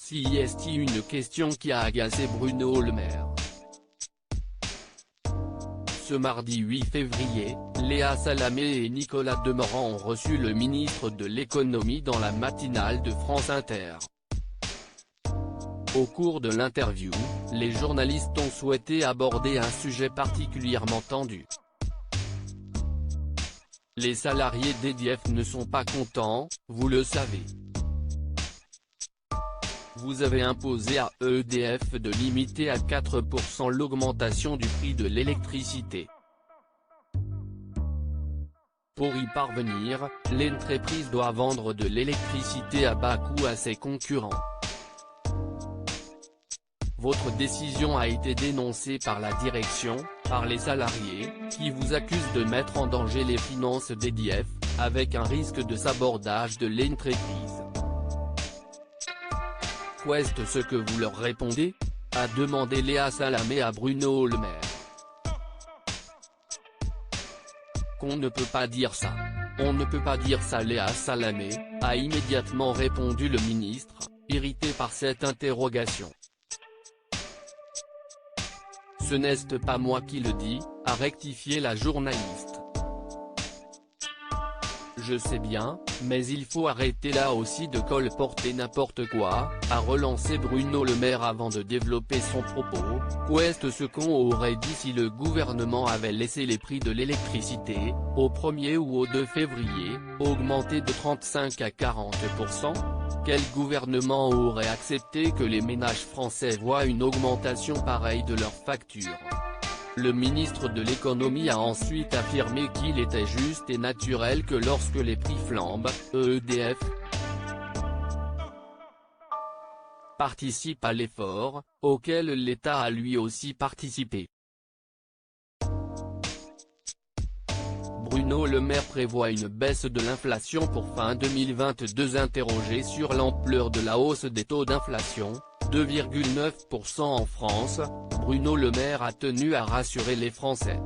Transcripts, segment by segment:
Si est une question qui a agacé Bruno Le Maire. Ce mardi 8 février, Léa Salamé et Nicolas Demorand ont reçu le ministre de l'économie dans la matinale de France Inter. Au cours de l'interview, les journalistes ont souhaité aborder un sujet particulièrement tendu. Les salariés d'EDF ne sont pas contents, vous le savez. Vous avez imposé à EDF de limiter à 4% l'augmentation du prix de l'électricité. Pour y parvenir, l'entreprise doit vendre de l'électricité à bas coût à ses concurrents. Votre décision a été dénoncée par la direction, par les salariés, qui vous accusent de mettre en danger les finances d'EDF, avec un risque de sabordage de l'entreprise. Qu'est-ce ce que vous leur répondez ? A demandé Léa Salamé à Bruno Le Maire. Qu'on ne peut pas dire ça. On ne peut pas dire ça. Léa Salamé, a immédiatement répondu le ministre, irrité par cette interrogation. Ce n'est pas moi qui le dis, a rectifié la journaliste. Je sais bien, mais il faut arrêter là aussi de colporter n'importe quoi, a relancé Bruno Le Maire avant de développer son propos. Qu'est-ce ce qu'on aurait dit si le gouvernement avait laissé les prix de l'électricité, au 1er ou au 2 février, augmenter de 35 à 40%? Quel gouvernement aurait accepté que les ménages français voient une augmentation pareille de leurs factures? Le ministre de l'économie a ensuite affirmé qu'il était juste et naturel que lorsque les prix flambent, EDF participe à l'effort, auquel l'État a lui aussi participé. Bruno Le Maire prévoit une baisse de l'inflation pour fin 2022. Interrogé sur l'ampleur de la hausse des taux d'inflation, 2,9% en France, Bruno Le Maire a tenu à rassurer les Français.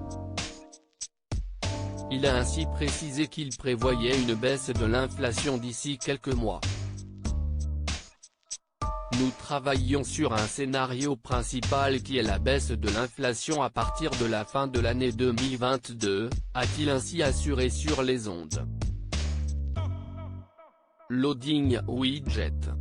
Il a ainsi précisé qu'il prévoyait une baisse de l'inflation d'ici quelques mois. Nous travaillons sur un scénario principal qui est la baisse de l'inflation à partir de la fin de l'année 2022, a-t-il ainsi assuré sur les ondes. Loading Widget.